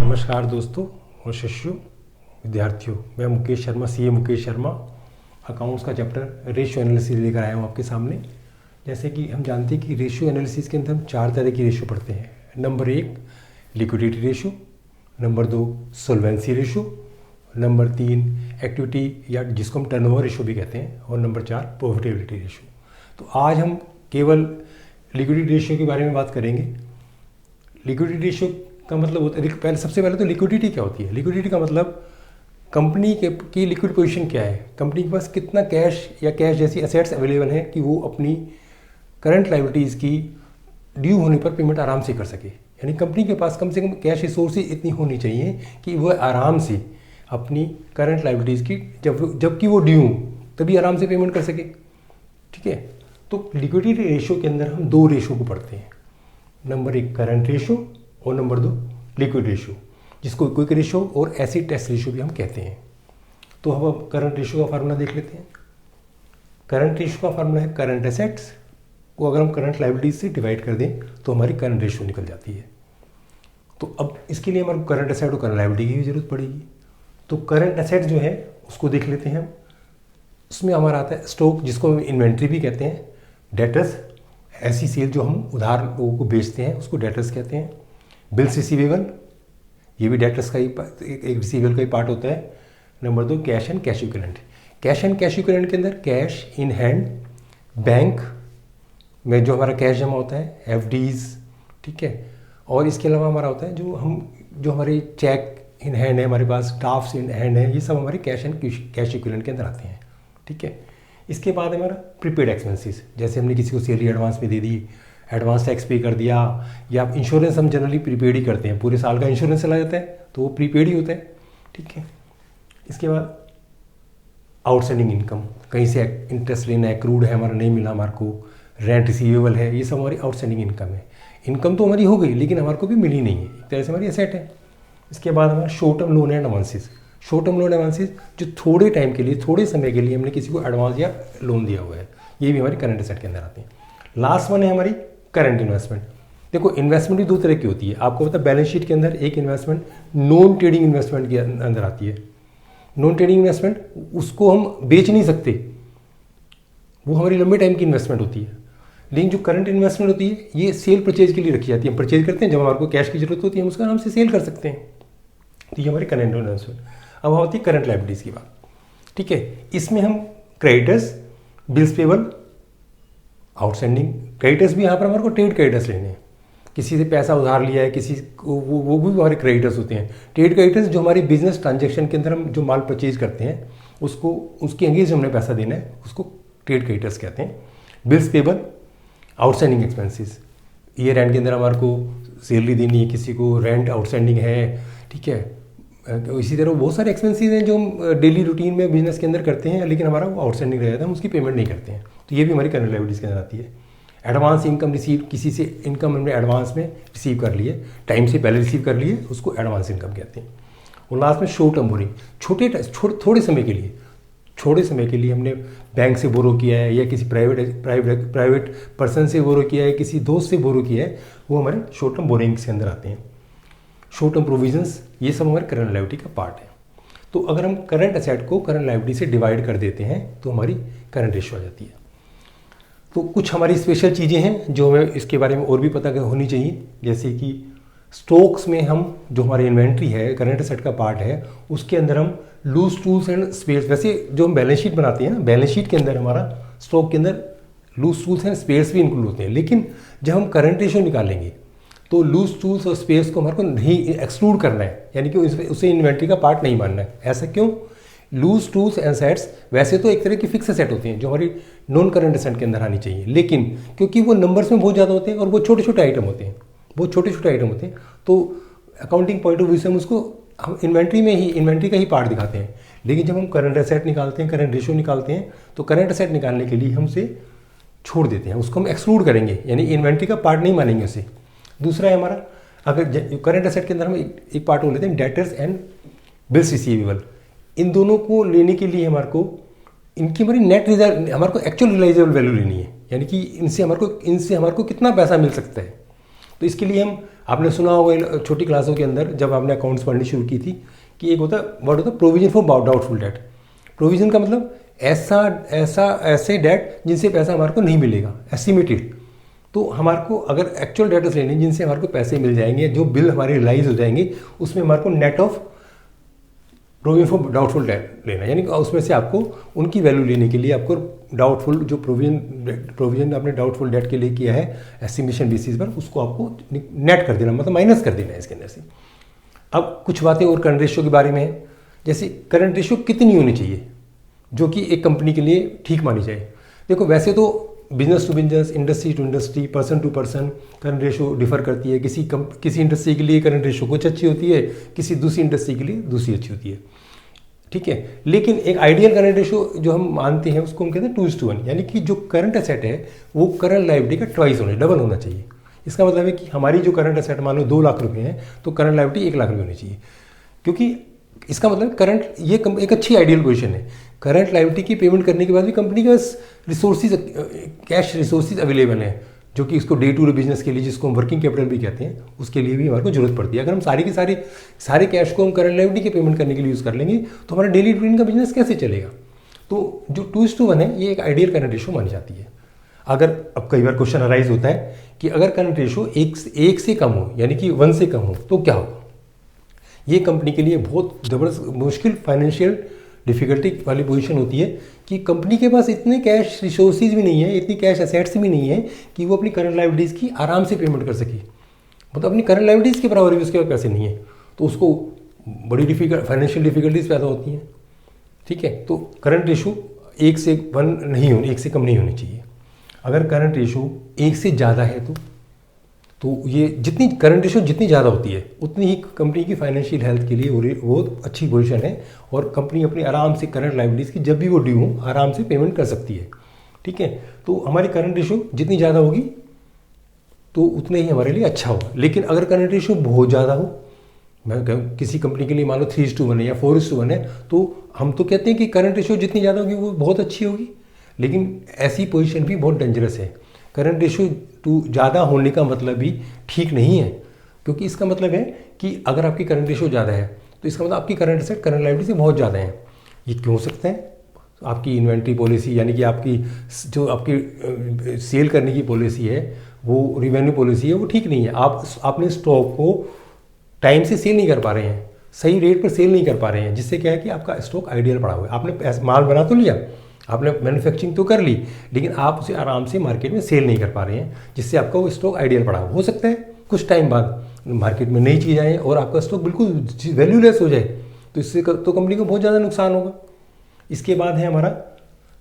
नमस्कार दोस्तों और शिष्यों, विद्यार्थियों। मैं मुकेश शर्मा, सीए मुकेश शर्मा, अकाउंट्स का चैप्टर रेशियो एनालिसिस लेकर आया हूँ आपके सामने। जैसे कि हम जानते हैं कि रेशियो एनालिसिस के अंदर हम 4 तरह की रेशियो पढ़ते हैं। Number 1 liquidity ratio, number 2 solvency ratio, number 3 activity या जिसको हम टर्नओवर रेशियो भी कहते हैं, और नंबर 4 प्रॉफिटेबिलिटी रेशियो। तो आज हम केवल लिक्विडिटी रेशियो के बारे में बात करेंगे। लिक्विडिटी रेशियो का मतलब होता है, सबसे पहले तो लिक्विडिटी क्या होती है। लिक्विडिटी का मतलब कंपनी की लिक्विड पोजीशन क्या है, कंपनी के पास कितना कैश या कैश जैसी एसेट्स अवेलेबल हैं कि वो अपनी करंट लायबिलिटीज़ की ड्यू होने पर पेमेंट आराम से कर सके। यानी कंपनी के पास कम से कम कैश रिसोर्सेज इतनी होनी चाहिए कि वह आराम से अपनी करंट लायबिलिटीज़ की जबकि वो ड्यू तभी आराम से पेमेंट कर सके। ठीक है, तो लिक्विडिटी रेशियो के अंदर हम 2 रेशियो को पढ़ते हैं। नंबर 1 करंट रेशियो और नंबर 2 लिक्विड रेशियो, जिसको क्विक रेशियो और एसिड टेस्ट रेशियो भी हम कहते हैं। तो हम अब करंट रेशियो का फार्मूला देख लेते हैं। करंट रेशियो का फार्मूला है करंट एसेट्स को अगर हम करंट लायबिलिटीज से डिवाइड कर दें तो हमारी करंट रेशियो निकल जाती है। तो अब इसके लिए हमारे करंट एसेट और करंट लायबिलिटी की भी जरूरत पड़ेगी। तो करंट एसेट जो है उसको देख लेते हैं। उसमें हमारा आता है स्टॉक, जिसको हम इन्वेंट्री भी कहते हैं। डेटर्स, ऐसी सेल जो हम उधार लोगों को बेचते हैं उसको डेटर्स कहते हैं। बिल्स रिसीवेबल, ये भी डेटर्स का ही एक रिसीवेबल का ही पार्ट होता है। Number 2 cash and cash equivalent. Cash and cash equivalent के अंदर कैश इन हैंड, बैंक में जो हमारा कैश जमा होता है, एफडीज, ठीक है। और इसके अलावा हमारा होता है जो हमारे चेक इन हैंड है, हमारे पास ड्राफ्ट्स इन हैंड है, ये सब हमारे कैश एंड कैश इक्विवेलेंट के अंदर आते हैं। ठीक है, इसके बाद हमारा प्रीपेड एक्सपेंसेस, जैसे हमने किसी को सैलरी एडवांस में दे दी, एडवांस टैक्स पे कर दिया, या इंश्योरेंस हम जनरली प्रीपेड ही करते हैं। पूरे साल का इंश्योरेंस चला जाता है तो वो प्रीपेड ही होता है। ठीक है, इसके बाद आउटस्टैंडिंग इनकम, कहीं से इंटरेस्ट लेना है, क्रूड है हमारा नहीं मिला हमारे को, रेंट रिसीवेबल है, ये सब हमारी आउटस्टैंडिंग इनकम है। इनकम तो हमारी हो गई लेकिन हमारे को भी मिली नहीं है, एक तरह से हमारी एसेट है। इसके बाद हमारा short term loan and advances. Short term loan advances जो थोड़े टाइम के लिए, थोड़े समय के लिए हमने किसी को एडवांस या लोन दिया हुआ है, ये भी हमारी करंट एसेट के अंदर आते हैं। लास्ट वन है हमारी करंट इन्वेस्टमेंट। देखो, इन्वेस्टमेंट भी 2 तरह की होती है। आपको पता है बैलेंस शीट के अंदर एक इन्वेस्टमेंट नॉन ट्रेडिंग इन्वेस्टमेंट के अंदर आती है। नॉन ट्रेडिंग इन्वेस्टमेंट उसको हम बेच नहीं सकते, वो हमारी लंबे टाइम की इन्वेस्टमेंट होती है। लेकिन जो करंट इन्वेस्टमेंट होती है ये सेल परचेज के लिए रखी जाती है। हम परचेज करते हैं, जब हमारे को कैश की जरूरत होती है हम उसका आराम से सेल कर सकते हैं। तो ये हमारी करंट इन्वेस्टमेंट। अब होती है करंट लायबिलिटीज की बात। ठीक है, इसमें हम creditors, bills payable, outstanding creditors भी यहाँ पर हमारे को ट्रेड क्रेडिटर्स लेने हैं। किसी से पैसा उधार लिया है किसी को, वो भी हमारे क्रेडिटर्स होते हैं। ट्रेड क्रेडिटर्स जो हमारी बिजनेस ट्रांजैक्शन के अंदर हम जो माल परचेज करते हैं उसको, उसके अगेंस्ट हमने पैसा देना है, उसको ट्रेड क्रेडिटर्स कहते हैं। Bills payable, outstanding expenses, year and के अंदर हमारे को सैलरी देनी है किसी को, रेंट आउटस्टैंडिंग है। ठीक है, इसी तरह बहुत सारे एक्सपेंसेस हैं जो हम डेली रूटीन में बिजनेस के अंदर करते हैं लेकिन हमारा वो आउटस्टैंडिंग रह जाता है, हम उसकी पेमेंट नहीं करते हैं। तो ये भी हमारी करंट लायबिलिटीज के अंदर आती है। एडवांस इनकम रिसीव, किसी से इनकम हमने एडवांस में रिसीव कर लिए, टाइम से पहले रिसीव कर लिए, उसको एडवांस इनकम कहते हैं। और लास्ट में शॉर्ट टर्म बोरिंग, थोड़े समय के लिए हमने बैंक से बोरो किया है या किसी प्राइवेट पर्सन से बोरो किया है, किसी दोस्त से बोरो किया है, वो हमारे शॉर्ट टर्म बोरिंग्स के अंदर आते हैं। शॉर्ट टर्म प्रोविजंस, ये सब हमारे करंट लायबिलिटी का पार्ट है। तो अगर हम करंट एसेट को करंट लायबिलिटी से डिवाइड कर देते हैं तो हमारी करंट रेशियो आ जाती है। तो कुछ हमारी स्पेशल चीज़ें हैं जो हमें इसके बारे में और भी पता होनी चाहिए। जैसे कि स्टॉक्स में हम जो हमारी इन्वेंट्री है, करंट एसेट का पार्ट है, उसके अंदर हम लूज टूल्स एंड स्पेयर्स, वैसे जो हम बैलेंस शीट बनाते हैं ना, बैलेंस शीट के अंदर हमारा स्टॉक के अंदर लूज टूल्स एंड स्पेयर्स भी इंक्लूड होते हैं। लेकिन जब हम करंट रेशियो निकालेंगे तो लूज टूल्स और स्पेयर्स को हमारे को नहीं एक्सक्लूड करना है, यानी कि उसे इन्वेंट्री का पार्ट नहीं मानना है। ऐसा क्यों? लूज टूल्स एंड एसेट्स वैसे तो एक तरह की फिक्स एसेट होती हैं जो हमारी नॉन करंट एसेट के अंदर आनी चाहिए, लेकिन क्योंकि वो नंबर्स में बहुत ज़्यादा होते हैं और वो छोटे छोटे आइटम होते हैं, तो अकाउंटिंग पॉइंट ऑफ व्यू से हम उसको हम इन्वेंट्री का ही पार्ट दिखाते हैं। लेकिन जब हम करंट एसेट निकालते हैं, करंट रेशियो निकालते हैं, तो करंट एसेट निकालने के लिए हमसे छोड़ देते हैं, उसको हम एक्सक्लूड करेंगे, यानी इन्वेंट्री का पार्ट नहीं मानेंगे उसे। दूसरा है हमारा, अगर करंट एसेट के अंदर हम एक पार्ट हो लेते हैं डेटर्स एंड बिल्स रिसीवेबल। इन दोनों को लेने के लिए हमारे को इनकी हमारी नेट रिजल्ट, हमारे को एक्चुअल रियलाइजेबल वैल्यू लेनी है, यानी कि इनसे हमारे को कितना पैसा मिल सकता है। तो इसके लिए हम, आपने सुना होगा छोटी क्लासों के अंदर जब आपने अकाउंट्स पढ़नी शुरू की थी कि एक वर्ड होता है provision for doubtful debt. Provision का मतलब ऐसे डेट जिनसे पैसा हमारे को नहीं मिलेगा, एस्टिमेटेड। तो हमारे को अगर एक्चुअल डेटर्स लेने जिनसे हमारे को पैसे मिल जाएंगे, जो बिल हमारे रिलाइज हो जाएंगे, उसमें हमारे को net of provision for doubtful debt लेना, यानी कि उसमें से आपको उनकी वैल्यू लेने के लिए आपको डाउटफुल जो प्रोविजन आपने डाउटफुल डेट के लिए किया है एस्टिमेशन बेसिस पर, उसको आपको नेट कर देना, मतलब माइनस कर देना है इसके अंदर से। अब कुछ बातें और करंट रेशियो के बारे में है, जैसे करंट रेशियो कितनी होनी चाहिए जो कि एक कंपनी के लिए ठीक मानी जाए। देखो वैसे तो business to business, industry to industry, person to person current ratio differ करती है। किसी इंडस्ट्री के लिए करंट रेशियो कुछ अच्छी होती है, किसी दूसरी इंडस्ट्री के लिए दूसरी अच्छी होती है, ठीक है। लेकिन एक आइडियल करंट रेशियो जो हम मानते हैं उसको हम कहते हैं 2:1, यानी कि जो करंट एसेट है वो करंट लायबिलिटी का ट्वाइस डबल होना चाहिए। इसका मतलब है कि हमारी जो करंट एसेट मान लो 2 लाख रुपए हैं तो करंट लायबिलिटी 1 लाख रुपये होनी चाहिए, क्योंकि इसका मतलब करंट ये एक अच्छी आइडियल पोजीशन है। करंट लायबिलिटी की पेमेंट करने के बाद भी कंपनी के पास रिसोर्सेज, कैश रिसोर्सेज अवेलेबल हैं, जो कि इसको डे टू डे बिजनेस के लिए, जिसको हम वर्किंग कैपिटल भी कहते हैं, उसके लिए भी हमारे को जरूरत पड़ती है। अगर हम सारे कैश को हम करंट लायबिलिटी के पेमेंट करने के लिए यूज़ कर लेंगे तो हमारा डेली रूटीन का बिजनेस कैसे चलेगा। तो जो 2:1 है ये एक आइडियल करंट रेशियो मानी जाती है। अगर अब कई बार क्वेश्चन अराइज होता है कि अगर करंट रेशियो 1 से कम हो, यानी कि 1 से कम हो, तो क्या होगा। ये कंपनी के लिए बहुत ज़बरदस्त मुश्किल फाइनेंशियल डिफिकल्टी वाली पोजीशन होती है कि कंपनी के पास इतने कैश रिसोर्सेज भी नहीं है, इतनी कैश एसेट्स भी नहीं है कि वो अपनी करंट लायबिलिटीज़ की आराम से पेमेंट कर सके, मतलब अपनी करंट लायबिलिटीज़ के बराबर भी उसके पास पैसे नहीं है, तो उसको बड़ी फाइनेंशियल डिफिकल्टीज पैदा होती हैं, ठीक है। तो करंट रेशो 1 से 1 नहीं होनी, 1 से कम नहीं होनी चाहिए। अगर करंट रेशो 1 से ज़्यादा है तो ये जितनी करंट रेशो जितनी ज़्यादा होती है उतनी ही कंपनी की फाइनेंशियल हेल्थ के लिए वो अच्छी पोजीशन है, और कंपनी अपनी आराम से करंट लायबिलिटीज़ की जब भी वो ड्यू हो आराम से पेमेंट कर सकती है, ठीक है। तो हमारी करंट रेशो जितनी ज़्यादा होगी तो उतने ही हमारे लिए अच्छा होगा। लेकिन अगर करंट रेशो बहुत ज़्यादा हो, मैं कहूँ किसी कंपनी के लिए मान लो 3:1 है या 4:1 है, तो हम तो कहते हैं कि करंट रेशो जितनी ज़्यादा होगी वो बहुत अच्छी होगी, लेकिन ऐसी पोजीशन भी बहुत डेंजरस है। करंट रेशो ज़्यादा होने का मतलब भी ठीक नहीं है, क्योंकि इसका मतलब है कि अगर आपकी करंट रेशो ज़्यादा है तो इसका मतलब आपकी करंट एसेट करंट लायबिलिटी से बहुत ज़्यादा है। ये क्यों हो सकता है। आपकी इन्वेंट्री पॉलिसी, यानी कि आपकी जो आपकी सेल करने की पॉलिसी है, वो रिवेन्यू पॉलिसी है, वो ठीक नहीं है। आपने स्टॉक को टाइम से सेल नहीं कर पा रहे हैं, सही रेट पर सेल नहीं कर पा रहे हैं, जिससे क्या है कि आपका स्टॉक आइडियल पड़ा हुआ है। आपने माल बना तो लिया, आपने मैन्युफैक्चरिंग तो कर ली, लेकिन आप उसे आराम से मार्केट में सेल नहीं कर पा रहे हैं, जिससे आपका वो स्टॉक आइडियल पड़ा हो सकता है कुछ टाइम बाद मार्केट में नई चीज़ आए और आपका स्टॉक बिल्कुल वैल्यूलेस हो जाए, तो इससे तो कंपनी को बहुत ज़्यादा नुकसान होगा। इसके बाद है हमारा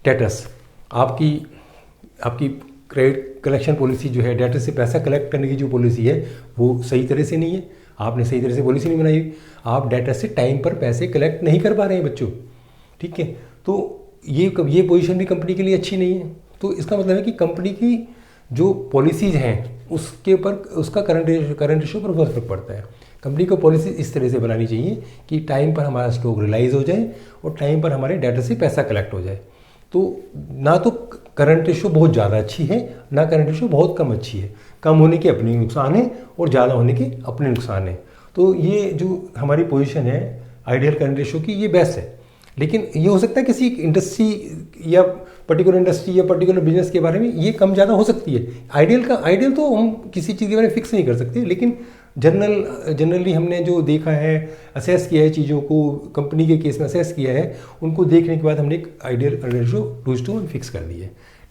डेटर्स। आपकी क्रेडिट कलेक्शन पॉलिसी जो है, डेटर से पैसा कलेक्ट करने की जो पॉलिसी है वो सही तरह से नहीं है, आपने सही तरह से पॉलिसी नहीं बनाई, आप डेटर से टाइम पर पैसे कलेक्ट नहीं कर पा रहे हैं बच्चों, ठीक है। तो ये पोजीशन भी कंपनी के लिए अच्छी नहीं है। तो इसका मतलब है कि कंपनी की जो पॉलिसीज़ हैं उसके ऊपर उसका करंट रेशो पर बहुत फर्क पड़ता है। कंपनी को पॉलिसी इस तरह से बनानी चाहिए कि टाइम पर हमारा स्टॉक रिलाइज हो जाए और टाइम पर हमारे डेटा से पैसा कलेक्ट हो जाए। तो ना तो करंट रेशो बहुत ज़्यादा अच्छी है, ना करंट रेशो बहुत कम अच्छी है। कम होने के अपने नुकसान है और ज़्यादा होने के अपने नुकसान है। तो ये जो हमारी पोजीशन है आइडियल करंट रेशो की, ये बेस्ट है। लेकिन ये हो सकता है किसी इंडस्ट्री या पर्टिकुलर इंडस्ट्री या पर्टिकुलर बिजनेस के बारे में ये कम ज़्यादा हो सकती है। आइडियल तो हम किसी चीज़ के बारे में फिक्स नहीं कर सकते, लेकिन जनरली हमने जो देखा है, असेस किया है चीज़ों को, कंपनी के केस में असेस किया है, उनको देखने के बाद हमने एक आइडियल रेशो 2:1 फिक्स कर दी है।